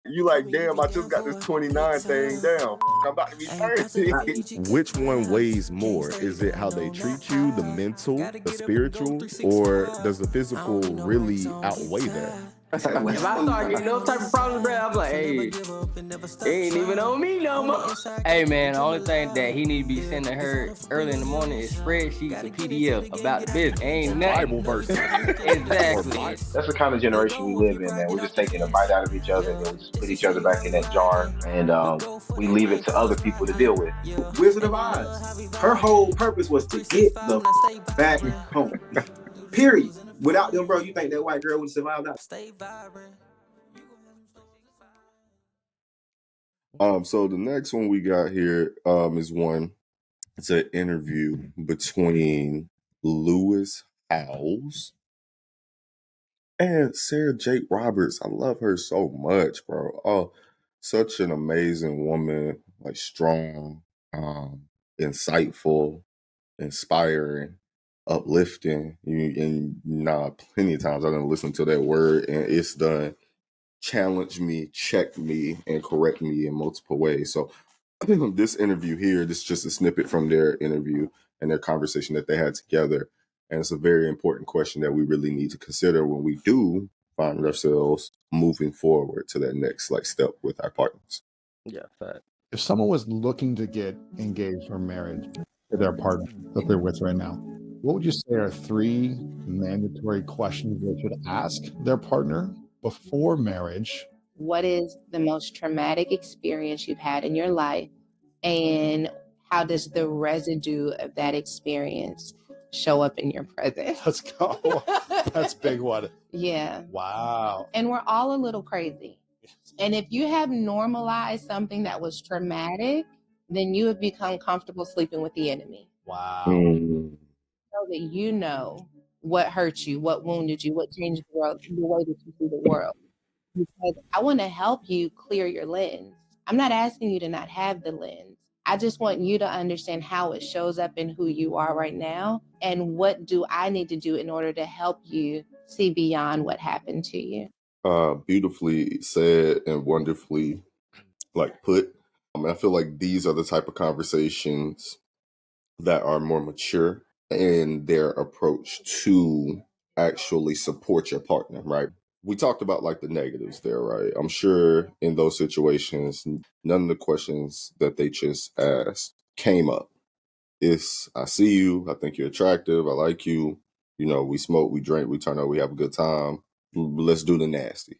You like, damn, I just got this 29 thing down. I'm about to be 30. Which one weighs more? Is it how they treat you, the mental, the spiritual, or does the physical really outweigh that? If I start getting those type of problems, bro, I'm like, hey, it ain't even on me no more. Hey, man, the only thing that he need to be sending her early in the morning is spreadsheets and PDF about the business. Ain't nothing. Bible verses. Exactly. That's the kind of generation we live in, man. We're just taking a bite out of each other and then we just put each other back in that jar, and we leave it to other people to deal with. Wizard of Oz. Her whole purpose was to get the back home. Period. Without them, bro, you think that white girl would survive that? So the next one we got here is one. It's an interview between Lewis Howes and Sarah Jake Roberts. I love her so much, bro. Oh, such an amazing woman, like strong, insightful, inspiring, uplifting. Plenty of times I'm gonna listen to that word and it's done challenge me, check me, and correct me in multiple ways. So this interview here, this is just a snippet from their interview and their conversation that they had together. And it's a very important question that we really need to consider when we do find ourselves moving forward to that next step with our partners. Yeah, fact. If someone was looking to get engaged or married to their partner that they're with right now, what would you say are 3 mandatory questions they should ask their partner before marriage? What is the most traumatic experience you've had in your life? And how does the residue of that experience show up in your present? Let's go. That's a big one. Yeah. Wow. And we're all a little crazy. And if you have normalized something that was traumatic, then you have become comfortable sleeping with the enemy. Wow. So that you know what hurt you, what wounded you, what changed the world, the way that you see the world. Because I want to help you clear your lens. I'm not asking you to not have the lens. I just want you to understand how it shows up in who you are right now and what do I need to do in order to help you see beyond what happened to you. Beautifully said and wonderfully put. I feel like these are the type of conversations that are more mature in their approach to actually support your partner, right? We talked about the negatives there, right? I'm sure in those situations, none of the questions that they just asked came up. It's, I see you, I think you're attractive, I like you, we smoke, we drink, we turn up, we have a good time. Let's do the nasty.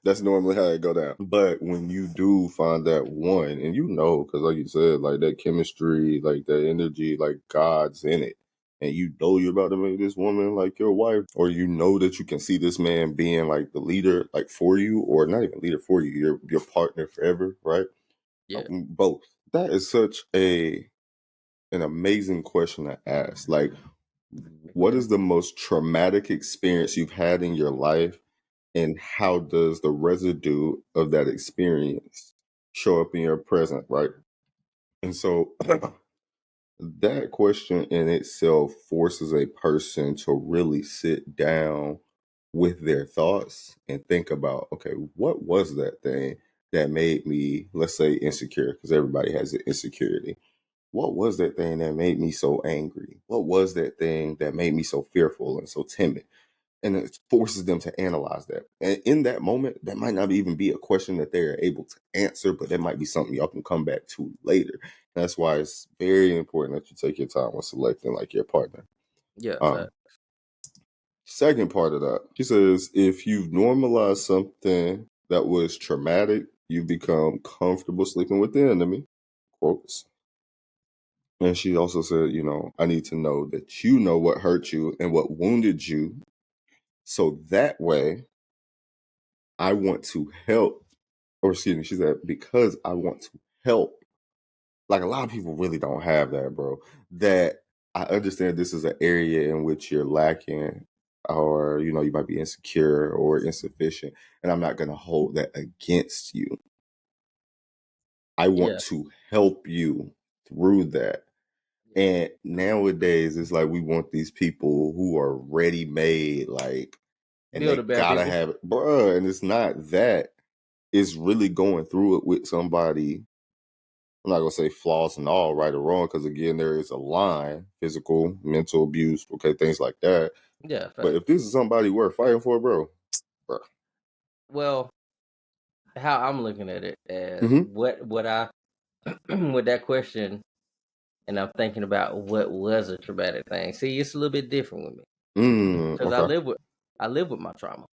That's normally how it go down. But when you do find that one, and because like you said, that chemistry, that energy, God's in it, and you're about to make this woman your wife, or that you can see this man being the leader, for you, or not even leader for you, your partner forever, right? Yeah. Both. That is such an amazing question to ask. What is the most traumatic experience you've had in your life, and how does the residue of that experience show up in your present, right? And so that question in itself forces a person to really sit down with their thoughts and think about, okay, what was that thing that made me, let's say, insecure, because everybody has an insecurity. What was that thing that made me so angry? What was that thing that made me so fearful and so timid? And it forces them to analyze that. And in that moment, that might not even be a question that they're able to answer, but that might be something y'all can come back to later. That's why it's very important that you take your time when selecting your partner. Yeah. Second part of that, she says, if you've normalized something that was traumatic, you become comfortable sleeping with the enemy. Quotes. And she also said, I need to know that you know what hurt you and what wounded you. So that way, I want to help, or excuse me, she said, because I want to help. A lot of people really don't have that, bro. That I understand this is an area in which you're lacking, or, you might be insecure or insufficient. And I'm not going to hold that against you. I want to help you through that. And nowadays, it's we want these people who are ready-made, and they gotta have it, bruh. And it's not that. is really going through it with somebody. I'm not gonna say flaws and all, right or wrong, because again, there is a line: physical, mental abuse, okay, things like that. Yeah. But if this is somebody worth fighting for, bro. Well, how I'm looking at it as Mhm. what I with that question, and I'm thinking about what was a traumatic thing. See, it's a little bit different with me because I Okay. live with my trauma.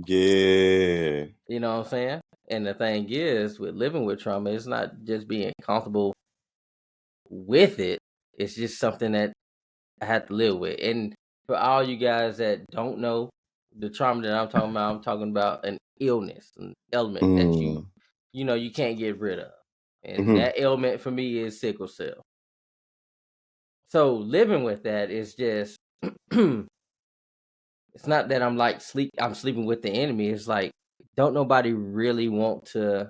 Yeah. You know what I'm saying? And the thing is, with living with trauma, it's not just being comfortable with it. It's just something that I had to live with. And for all you guys that don't know, the trauma that I'm talking about an illness, an element that Mm. you can't get rid of. And Mhm. that ailment for me is sickle cell. So living with that is just it's not that I'm sleeping with the enemy. It's like don't nobody really want to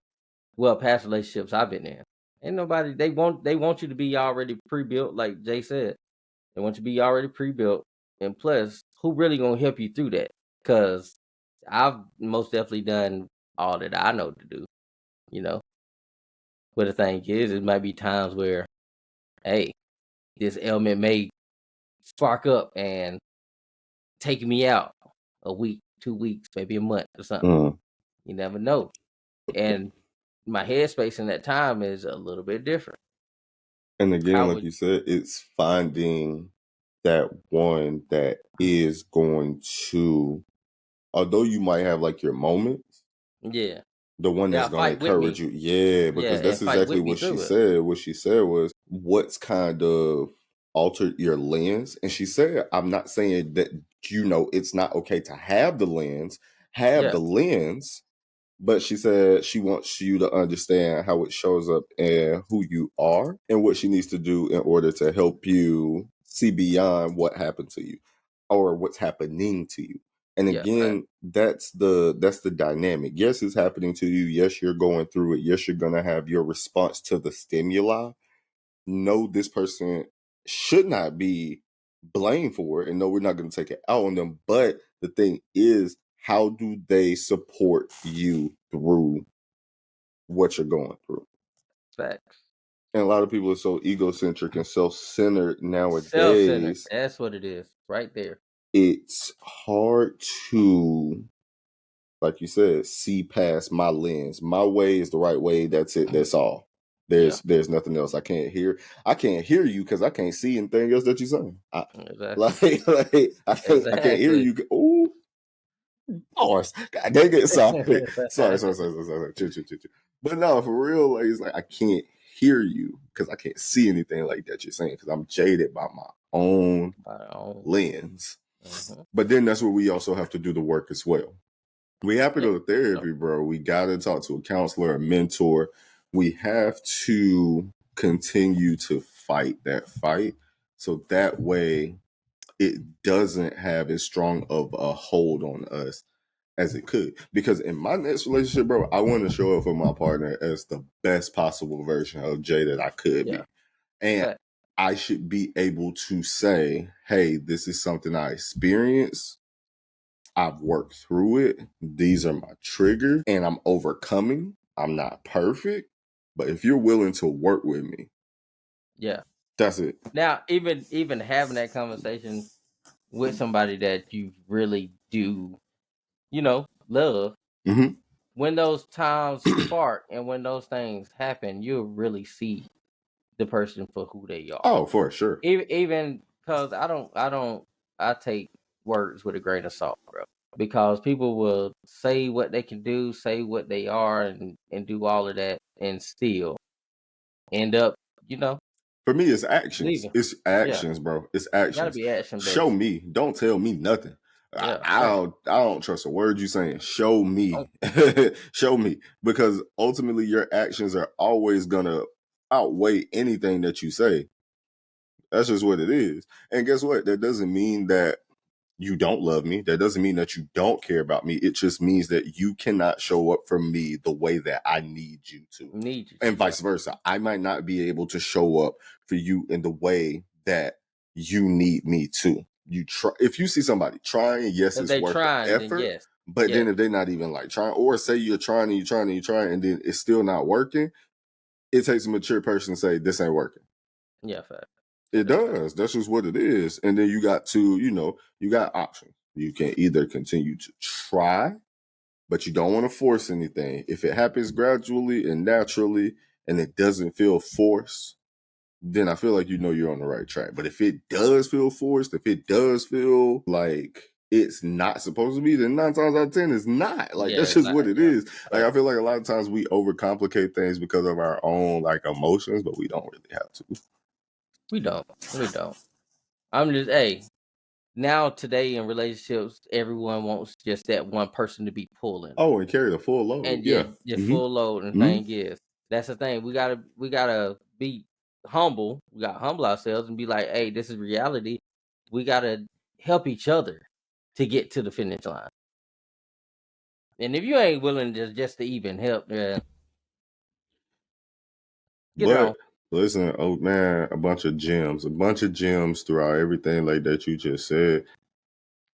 past relationships I've been in. Ain't nobody they want you to be already pre-built, like Jay said. They want you to be already pre-built. And plus, who really gonna help you through that? Cause I've most definitely done all that I know to do, you know. But the thing is, it might be times where, hey, this ailment may spark up and take me out a week, 2 weeks, maybe a month or something. Mm. You never know. And my headspace in that time is a little bit different. And again, How like would you said, it's finding that one that is going to, although you might have like your moments, yeah. the one that's They'll going to fight with me. encourage you. Yeah, Yeah, because that's and fight exactly with me what she through it. said. What she said was, what's kind of altered your lens? And she said, I'm not saying that, it's not okay to have the lens, Yeah. the lens. But she said she wants you to understand how it shows up and who you are and what she needs to do in order to help you see beyond what happened to you or what's happening to you. And Yeah. Fact. again, that's the dynamic. Yes, it's happening to you. Yes, you're going through it. Yes, you're gonna have your response to the stimuli. No, this person should not be blamed for it. And no, we're not gonna take it out on them. But the thing is, how do they support you through what you're going through? Facts. And a lot of people are so egocentric and self-centered Self-centered. nowadays. That's what it is, right there. It's hard to, like you said, see past my lens. My way is the right way. That's it. That's all. Yeah. There's nothing else. I can't hear you because I can't see anything else that you're saying. Exactly. I can't hear Exactly. you. Oh, horse. God dang it. Sorry. Chill. But no, for real, like, it's like I can't hear you because I can't see anything like that you're saying because I'm jaded by my own lens. Mhm. But then that's where we also have to do the work as well. We have to go to therapy, bro. We got to talk to a counselor, a mentor. We have to continue to fight that fight so that way it doesn't have as strong of a hold on us as it could. Because in my next relationship, bro, I want to show up for my partner as the best possible version of Jay that I could be. And Fact. I should be able to say, hey, this is something I experienced. I've worked through it. These are my triggers and I'm overcoming. I'm not perfect, but if you're willing to work with me, Yeah. that's it. Now, even having that conversation with somebody that you really do, love, Mhm. when those times spark and when those things happen, you'll really see the person for who they are. Oh, for sure. Even because I take words with a grain of salt, bro. Because people will say what they can do, say what they are, and do all of that, and still end up, For me, it's actions. leaving. It's actions, bro. It's actions. Gotta be action based. Show me. Don't tell me nothing. Yeah, I don't trust a word you saying. Show me. Show me. Because ultimately your actions are always gonna outweigh anything that you say. That's just what it is. And guess what? That doesn't mean that you don't love me. That doesn't mean that you don't care about me. It just means that you cannot show up for me the way that I need you to. And vice versa. I might not be able to show up for you in the way that you need me to. You try. If you see somebody trying, yes, If it's they worth trying, the then effort. yes. But then if they're not even like trying, or say you're trying and you're trying and you're trying, and then it's still not working, it takes a mature person to say this ain't working. Yeah, fact. It does. That's just what it is. And then you got to, you got options. You can either continue to try, but you don't want to force anything. If it happens gradually and naturally and it doesn't feel forced, then I feel like you're on the right track. But if it does feel forced, if it does feel like it's not supposed to be, then 9 times out of 10 it's not. Like, that's just what it is. Like, I feel like a lot of times we overcomplicate things because of our own like emotions, but we don't really have to. We don't. I'm just, now today in relationships, everyone wants just that one person to be pulling. Oh, and carry the full load. And yeah. Full load. And thing is, that's the thing. We gotta be humble. We gotta humble ourselves and be like, hey, this is reality. We gotta help each other to get to the finish line. And if you ain't willing just to even help, get it on. Listen, oh man, a bunch of gems throughout everything like that you just said.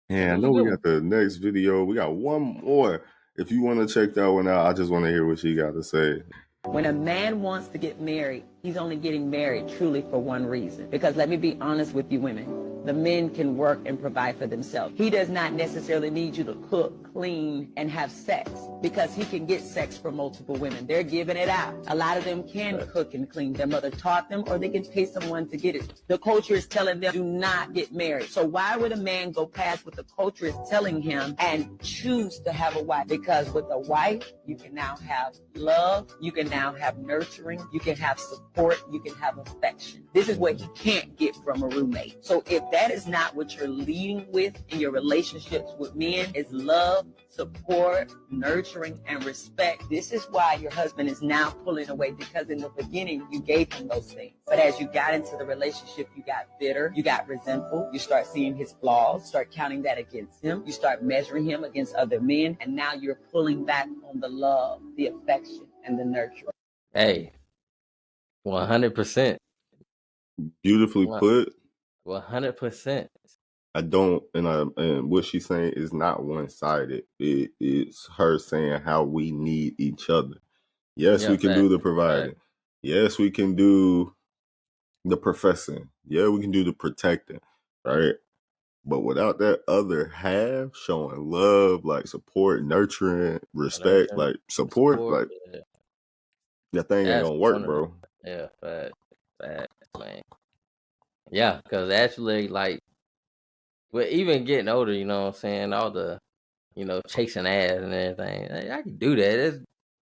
And I know we got the next video. We got one more. If you want to check that one out, I just want to hear what she got to say. When a man wants to get married, he's only getting married truly for one reason. Because let me be honest with you women, the men can work and provide for themselves. He does not necessarily need you to cook, clean, and have sex because he can get sex from multiple women. They're giving it out. A lot of them can cook and clean. Their mother taught them, or they can pay someone to get it. The culture is telling them, do not get married. So why would a man go past what the culture is telling him and choose to have a wife? Because with a wife, you can now have love, you can now have nurturing, you can have support, you can have affection. This is what he can't get from a roommate. So if that is not what you're leading with in your relationships with men, is love, support, nurturing, and respect. This is why your husband is now pulling away, because in the beginning you gave him those things. But as you got into the relationship, you got bitter, you got resentful, you start seeing his flaws, start counting that against him, you start measuring him against other men, and now you're pulling back on the love, the affection, and the nurturing. Hey, 100%. Beautifully put. 100%. I don't, and what she's saying is not one-sided. It's her saying how we need each other. Yes, we can do the providing. Yes, we can do the professing. Yeah, we can do the protecting, right? But without that other half showing love, like support, nurturing, respect, like support, like that thing ain't gonna work, bro. Yeah, fact, man. Yeah, because actually, like, well, even getting older, you know what I'm saying? All the, chasing ass and everything. I can do that. It's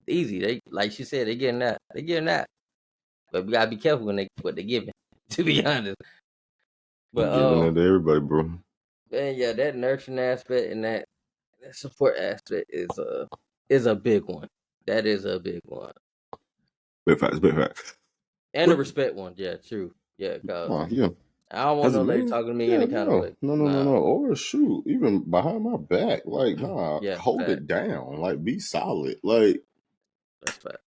easy. They, like she said, they're getting that. But we gotta be careful what they giving, to be honest. But giving it to everybody, bro. Man, yeah, that nurturing aspect and that support aspect is a big one. That is a big one. Big facts. And the respect one, yeah, true. Yeah, cause I don't want no lady talking to me any kind of way. No. Or shoot, even behind my back, like hold it down, like be solid, like. That's fact.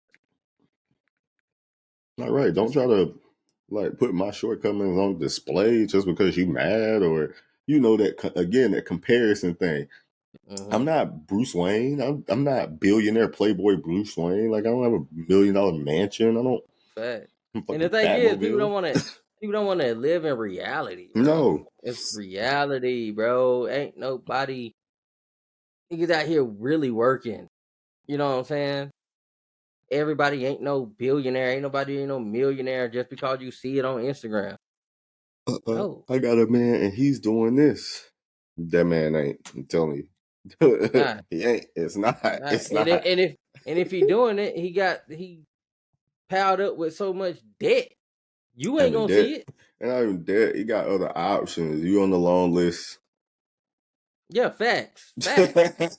All right, don't try to like put my shortcomings on display just because you mad or that again, that comparison thing. Mm-hmm. I'm not Bruce Wayne. I'm not billionaire playboy Bruce Wayne. Like I don't have $1 million mansion. I don't. Fact. And the thing is, people don't want to live in reality. Bro. No, it's reality, bro. Ain't nobody niggas out here really working. You know what I'm saying? Everybody ain't no billionaire. Ain't nobody no millionaire just because you see it on Instagram. No. I got a man and he's doing this. That man ain't. I'm telling you. Nah. He ain't. It's not. Nah. It's not. And if he doing it, he piled up with so much debt. You ain't gonna see it. And not even debt. He got other options. You on the long list. Yeah, facts. Facts.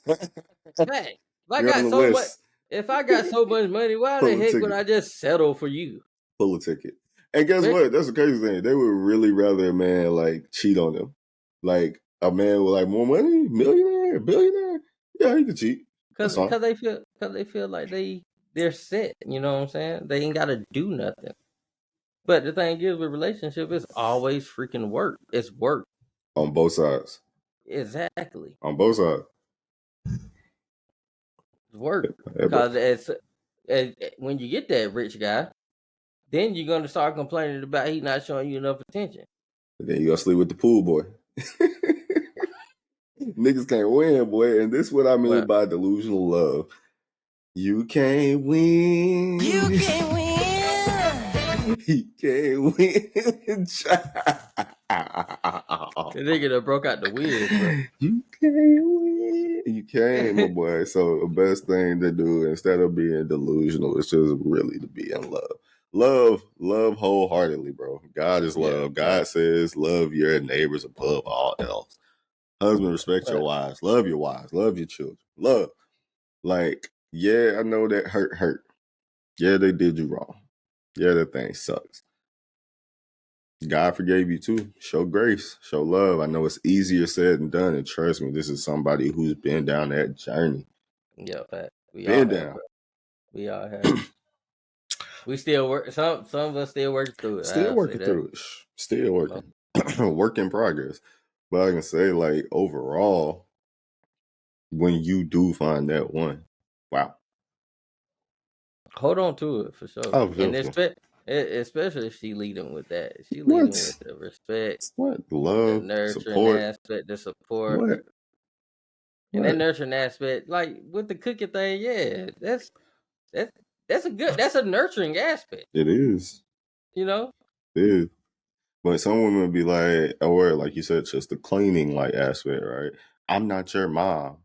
If I got so much money, why the heck would I just settle for you? Pull a ticket. And guess what? That's the crazy thing. They would really rather a man like cheat on them. Like a man with like more money, millionaire, billionaire. Yeah, he could cheat. Because they feel like they're set. You know what I'm saying? They ain't got to do nothing. But the thing is, with relationship, it's always freaking work. It's work on both sides. Exactly. On both sides. work. Yeah, but Because when you get that rich guy, then you're gonna start complaining about he not showing you enough attention. then you gonna sleep with the pool boy. Niggas can't win, boy. And this is what I mean Well, by delusional love. You can't win. You can't win. He can't win. the nigga that broke out the wig, bro. You can't win. You can't, my boy. So the best thing to do instead of being delusional is just really to be in love. Love wholeheartedly, bro. God is love. Yeah, God says love your neighbors above all else. Husband, respect your wives. Love your wives. Love your children. Love. Like, yeah, I know that hurt. Yeah, they did you wrong. Yeah, that thing sucks. God forgave you too. Show grace. Show love. I know it's easier said than done. And trust me, this is somebody who's been down that journey. Yeah, fact. We Been all down. have, bro. We all have. We still work. Some of us still working through it. Still I'll working say that. through it. Still working. Work in progress. But I can say, like, overall, when you do find that one, wow. Hold on to it for sure. Oh, And sure. especially if she leading with that. She leading with the respect, What? the Love, nurturing support. aspect, the support. What? And that nurturing aspect, like with the cooking thing, yeah, that's a nurturing aspect. It is. You know? It is. But some women be like, or like you said, just the cleaning like aspect, right? I'm not your mom.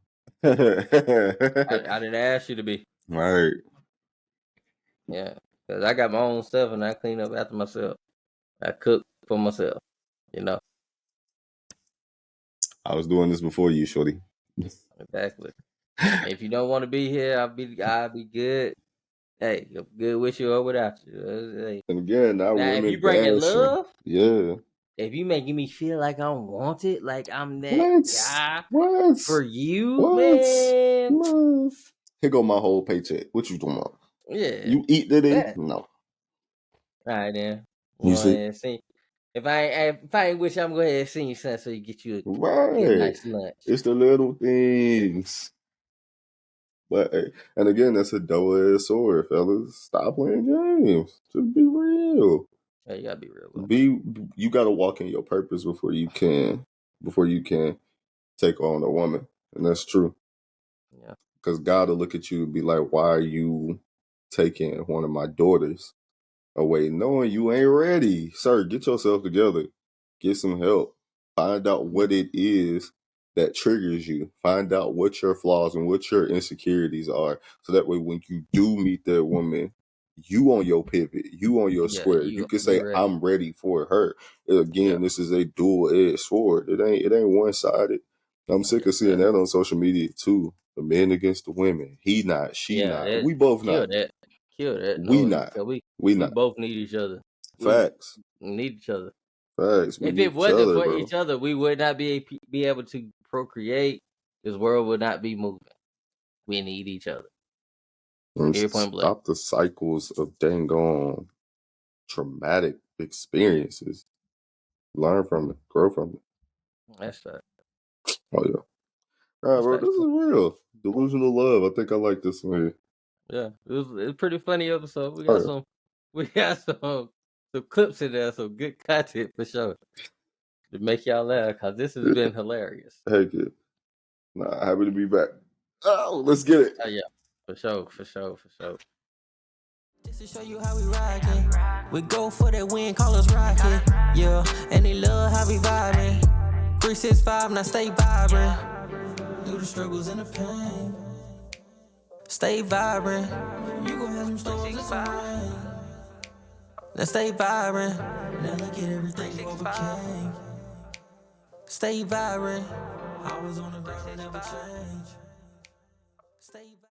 I didn't ask you to be. Right. Yeah. Because I got my own stuff and I clean up after myself. I cook for myself, you know? I was doing this before you, shorty. Exactly. If you don't want to be here, I'll be good. Hey, I'm good with you or without you. Hey. And again, now If women you bringing bashing. love, yeah. If you making me feel like I'm wanted, like I'm that guy What? for you, What? man. What? Here go my whole paycheck. What you doing about? Yeah. You eat that in? That. No. All right then. You see? If I ain't with you, I'm gonna go ahead and send you something so you get you a nice lunch. It's the little things. But and again, that's a double-edged sword, fellas. Stop playing games. Just be real. Yeah, you gotta be real. Bro. You gotta walk in your purpose before you can take on a woman. And that's true. Yeah. Because God will look at you and be like, why are you taking one of my daughters away knowing you ain't ready? Sir, get yourself together. Get some help. Find out what it is that triggers you. Find out what your flaws and what your insecurities are. So that way when you do meet that woman, you on your pivot, you on your square. You can say, ready. I'm ready for her. Again, this is a dual-edged sword. It ain't one-sided. I'm sick of seeing that on social media too. The men against the women. He not, she not. We both kill not. that. Kill that. We No, not. We not. both need each other. Facts. We need each other. Facts. If it wasn't for each other, we would not be able to procreate. This world would not be moving. We need each other. Stop the cycles of dang on traumatic experiences. Learn from it. Grow from it. That's right. Oh yeah. All right, bro. This is real. Delusional love. I think I like this one here. Yeah, it was a pretty funny episode. We got some clips in there, some good content for sure to make y'all laugh because this has been hilarious. Heck yeah. Nah, happy to be back. Oh, let's get it. Oh yeah, for sure. Just to show you how we rockin'. We go for that win, call us rockin'. Yeah, and they love how we vibin'. 365, now stay vibrant. Through the struggles and the pain. Stay vibrant. You gon' have some storms and some rain. Now stay vibrant. Now look at everything you overcame. Stay vibrant. Always on the ground and never change. Stay vibrant.